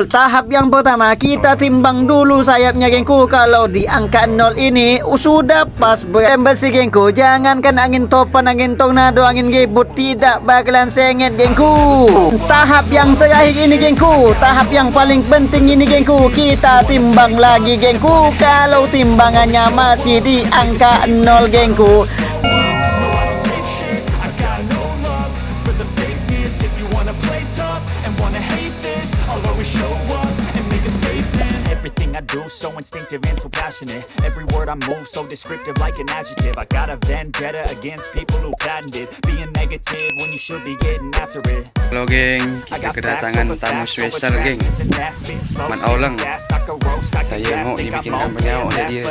gengku, tahap yang pertama kita timbang dulu sayapnya gengku. Kalau di angka 0 ini sudah pas bersih gengku. Jangankan angin topan, angin tornado, angin gebut tidak bakalan sengit gengku. Tahap yang terakhir ini gengku, tahap yang paling penting ini gengku, kita timbang lagi gengku. Kalau timbangannya masih di angka 0 gengku, Everything I do so instinctive and so passionate. Every word I move so descriptive like an adjective. I got a vendetta against people who patented being negative when you should be getting after it. Halo geng, kita kedatangan tamu spesial geng, Man Aulang. Saya mau dibikinkan penyawak oleh dia.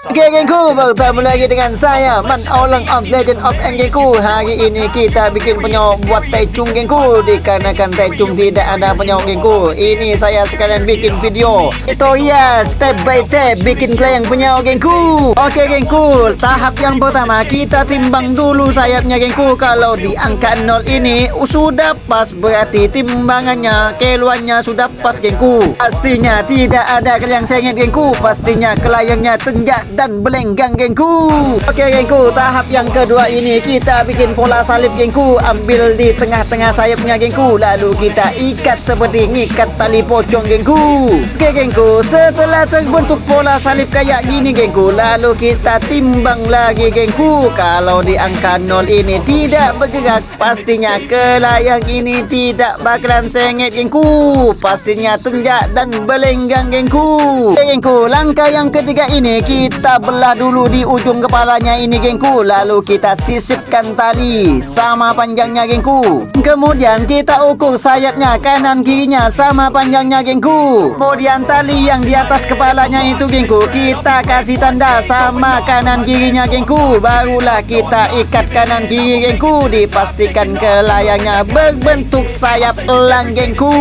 Oke gengku, bertemu lagi dengan saya Man Aulang of Legend of N gengku. Hari ini kita bikin penyawak buat Taicung gengku. Dikarenakan Taicung tidak ada penyawak gengku, ini saya sekalian bikin video itu ya, step by step bikin kelayang penyawak gengku. Oke gengku, tahap yang pertama kita timbang dulu sayapnya gengku. Kalau di angka 0 ini sudah pas, berarti timbangannya keluarnya sudah pas gengku. Pastinya tidak ada kelayang sengit gengku, pastinya kelayangnya tenjak dan belenggang gengku. Oke gengku, tahap yang kedua ini kita bikin pola salib gengku. Ambil di tengah-tengah sayapnya gengku, lalu kita ikat seperti ngikat tali pocong gengku. Oke gengku, setelah terbentuk pola salib kayak gini gengku, lalu kita timbang lagi gengku. Kalau di angka 0 ini tidak bergerak, pastinya kelayang ini tidak bakalan sengit gengku, pastinya tenjak dan belenggang gengku. Oke gengku, langkah yang ketiga ini kita belah dulu di ujung kepalanya ini gengku, lalu kita sisipkan tali sama panjangnya gengku. Kemudian kita ukur sayapnya kanan kirinya sama panjangnya gengku. Kemudian tali yang di atas kepalanya itu gengku, kita kasih tanda sama kanan kirinya gengku. Barulah kita ikat kanan kiri gengku, dipastikan kelayangnya berbentuk sayap elang gengku.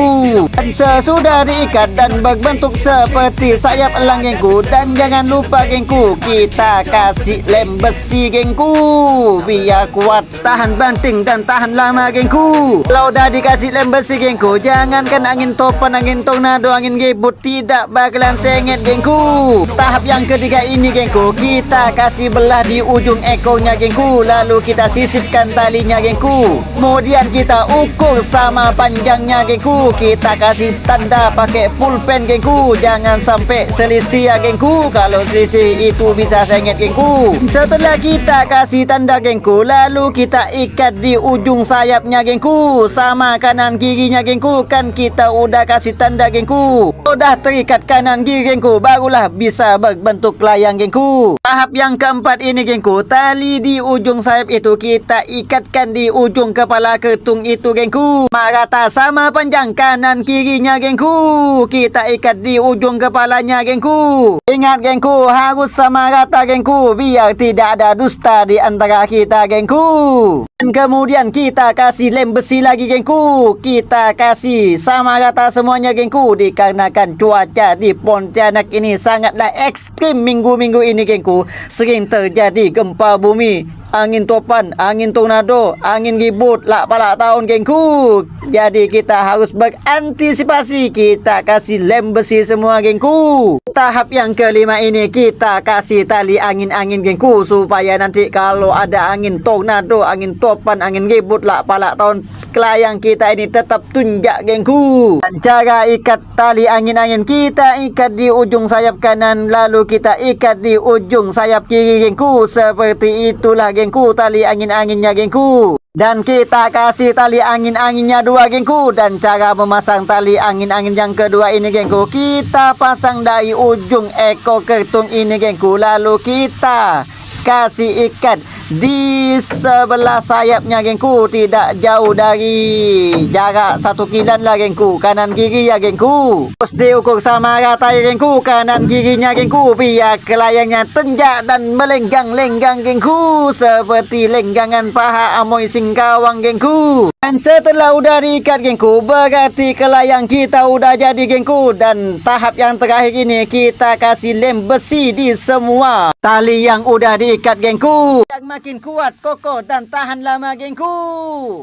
Dan sesudah diikat dan berbentuk seperti sayap elang gengku, dan jangan lupa gengku, kita kasih lem besi gengku biar kuat, tahan banting dan tahan lama gengku. Kalau udah dikasih lem besi gengku, jangankan angin topan, angin tornado, angin gebut tidak bakalan sengit gengku. Tahap yang ketiga ini gengku, kita kasih belah di ujung ekornya gengku, lalu kita sisipkan talinya gengku. Kemudian kita ukur sama panjangnya gengku, kita kasih tanda pakai pulpen gengku. Jangan sampai selisih ya gengku, kalau selisih itu bisa sengit gengku. Setelah kita kasih tanda gengku, lalu kita ikat di ujung sayapnya gengku sama kanan kirinya gengku. Kan kita udah kasih tanda gengku, udah terikat kanan kiri gengku, barulah bisa berbentuk layang gengku. Tahap yang keempat ini gengku, tali di ujung sayap itu kita ikatkan di ujung kepala ketung itu gengku, rata sama panjang kanan kirinya gengku. Kita ikat di ujung kepalanya gengku. Ingat gengku, harus sama rata gengku biar tidak ada dusta di antara kita gengku. Dan kemudian kita kasih lem besi lagi gengku, kita kasih sama rata semuanya gengku. Dikarenakan cuaca di Pontianak ini sangatlah ekstrim minggu-minggu ini gengku, sering terjadi gempa bumi, angin topan, angin tornado, angin gibut, lak palak tahun gengku. Jadi kita harus berantisipasi, kita kasih lem besi semua gengku. Tahap yang kelima ini kita kasih tali angin-angin gengku, supaya nanti kalau ada angin tornado, angin topan, angin gibut, lak palak tahun, kelayang kita ini tetap tunjak gengku. Dan cara ikat tali angin-angin, kita ikat di ujung sayap kanan, lalu kita ikat di ujung sayap kiri gengku. Seperti itulah gengku tali angin-anginnya gengku. Dan kita kasih tali angin-anginnya 2 gengku. Dan cara memasang tali angin-angin yang kedua ini gengku, kita pasang dari ujung ekor kertung ini gengku, lalu kita kasih ikat di sebelah sayapnya gengku, tidak jauh dari jarak 1 kilan lah gengku, kanan kiri ya gengku. Terus diukur sama rata ya gengku, kanan kirinya gengku, biar kelayangnya tenjak dan melenggang-lenggang gengku, seperti lenggangan paha amoy singkawang gengku. Dan setelah udah diikat gengku, berarti kelayang kita udah jadi gengku. Dan tahap yang terakhir ini kita kasih lem besi di semua Tali yang udah diikat gengku yang makin kuat, kokoh dan tahan lama gengku.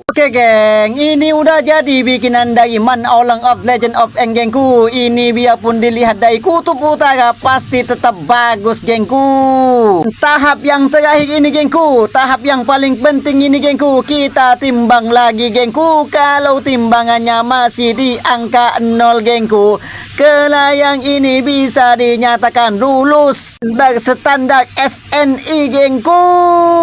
Oke geng, ini udah jadi bikinan dari Man Aulang of Legend of Eng gengku. Ini biarpun dilihat dari kutub utara pasti tetap bagus gengku. Tahap yang terakhir ini gengku, tahap yang paling penting ini gengku. Kita timbang lagi gengku. Kalau timbangannya masih di angka 0 gengku, kelayang ini bisa dinyatakan lulus berstandar SNI gengku.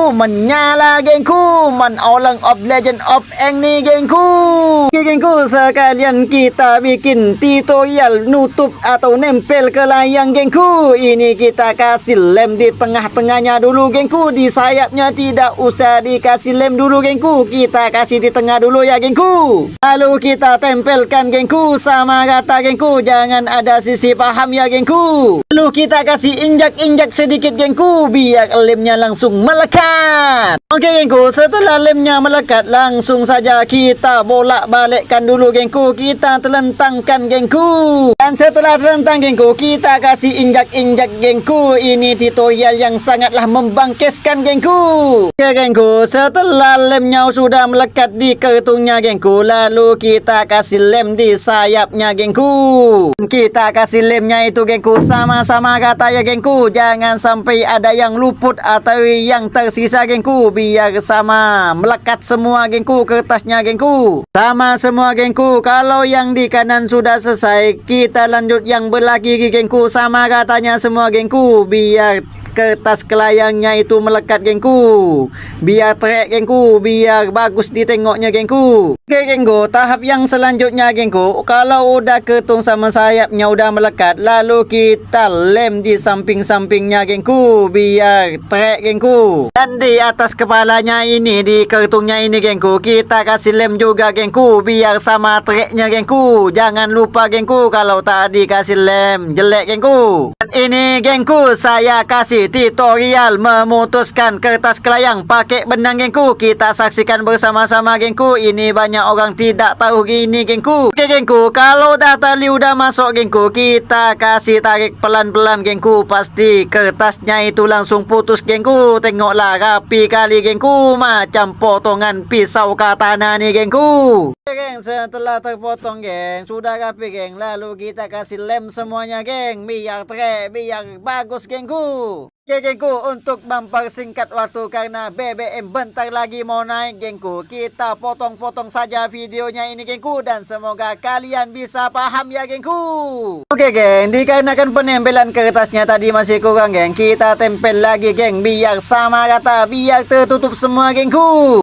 Menyala gengku, Man Aulang of Legend of Eng nih gengku. Oke gengku, sekalian kita bikin tutorial nutup atau nempel ke layang gengku. Ini kita kasih lem di tengah-tengahnya dulu gengku. Di sayapnya tidak usah dikasih lem dulu gengku, kita kasih di tengah dulu ya gengku. Lalu kita tempelkan gengku sama rata gengku, jangan ada sisi paham ya gengku. Lalu kita kasih injak-injak sedikit gengku biar lemnya langsung melekat. Oke gengku, setelah lemnya melekat langsung saja kita bolak-balikkan dulu gengku. Kita telentangkan gengku. Dan setelah telentang gengku, kita kasih injak-injak gengku. Ini tutorial yang sangatlah membangkiskan gengku. Oke gengku, setelah lemnya sudah melekat di kertungnya gengku, lalu kita kasih lem di sayapnya gengku. Kita kasih lemnya itu gengku sama-sama rata ya gengku. Jangan sampai ada yang luput atau yang tersisa gengku, biar sama melekat semua gengku kertasnya gengku. Sama semua gengku. Kalau yang di kanan sudah selesai, kita lanjut yang belah kiri gengku, sama ratanya semua gengku biar kertas kelayangnya itu melekat gengku, biar trek gengku, biar bagus ditengoknya gengku. Oke gengku, tahap yang selanjutnya gengku, kalau udah ketung sama sayapnya udah melekat, lalu kita lem di samping-sampingnya gengku biar trek gengku. Dan di atas kepalanya ini, di kertungnya ini gengku, kita kasih lem juga gengku biar sama treknya gengku. Jangan lupa gengku, kalau tak dikasih lem jelek gengku. Dan ini gengku, saya kasih tutorial memutuskan kertas kelayang pakai benang gengku. Kita saksikan bersama-sama gengku. Ini banyak orang tidak tahu gini gengku. Oke gengku, kalau dah tali udah masuk gengku, kita kasih tarik pelan-pelan gengku. Pasti kertasnya itu langsung putus gengku. Tengoklah rapi kali gengku, macam potongan pisau katana nih gengku. Oke geng, setelah terpotong geng, sudah rapi geng, lalu kita kasih lem semuanya geng biar trek, biar bagus gengku. Oke gengku, untuk mempersingkat waktu karena BBM bentar lagi mau naik gengku, kita potong-potong saja videonya ini gengku, dan semoga kalian bisa paham ya gengku. Oke geng, dikarenakan penempelan kertasnya tadi masih kurang geng, kita tempel lagi geng biar sama rata, biar tertutup semua gengku.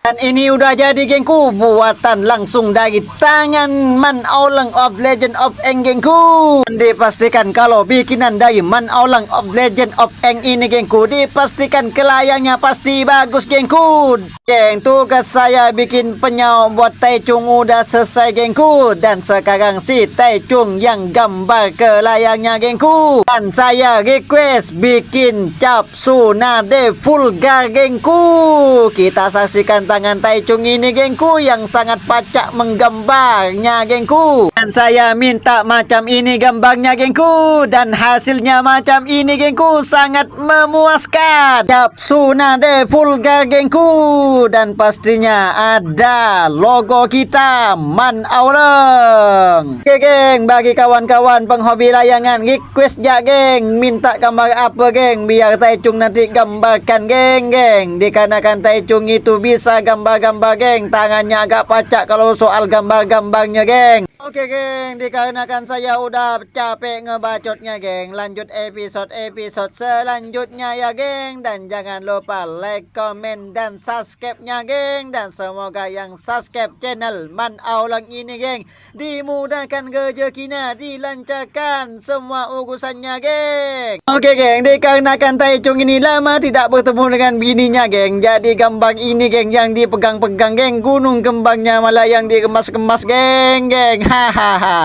Dan ini udah jadi gengku, buatan langsung dari tangan Man Aulang of Legend of Eng gengku. Dan dipastikan kalau bikinan dari Man Aulang of Legend of Eng ini gengku, dipastikan kelayangnya pasti bagus gengku. Geng, tugas saya bikin penyau buat Taicung udah selesai gengku. Dan sekarang si Taicung yang gambar kelayangnya gengku. Dan saya request bikin capsu nade vulgar gengku. Kita saksikan tangan Taicung ini gengku yang sangat pacak menggambarnya gengku. Dan saya minta macam ini gambarnya gengku, dan hasilnya macam ini gengku, sangat memuaskan. Capsu nade vulgar gengku, dan pastinya ada logo kita Man Aulang. Oke geng, bagi kawan-kawan penghobi layangan, request ya geng, minta gambar apa geng biar Taicung nanti gambarkan geng. Dikarenakan Taicung itu bisa gambar-gambar geng, tangannya agak pacak kalau soal gambar-gambarnya geng. Oke geng, dikarenakan saya udah capek ngebacotnya geng, lanjut episode selanjutnya ya geng. Dan jangan lupa like, komen, dan subscribe-nya geng. Dan semoga yang subscribe channel Man Aulang ini geng, dimudahkan rezekinya, dilancarkan semua urusannya geng. Oke geng, dikarenakan Taicung ini lama tidak bertemu dengan bininya geng, jadi gambar ini geng yang dipegang-pegang geng, gunung kembangnya malah yang dikemas-kemas geng. Hahaha.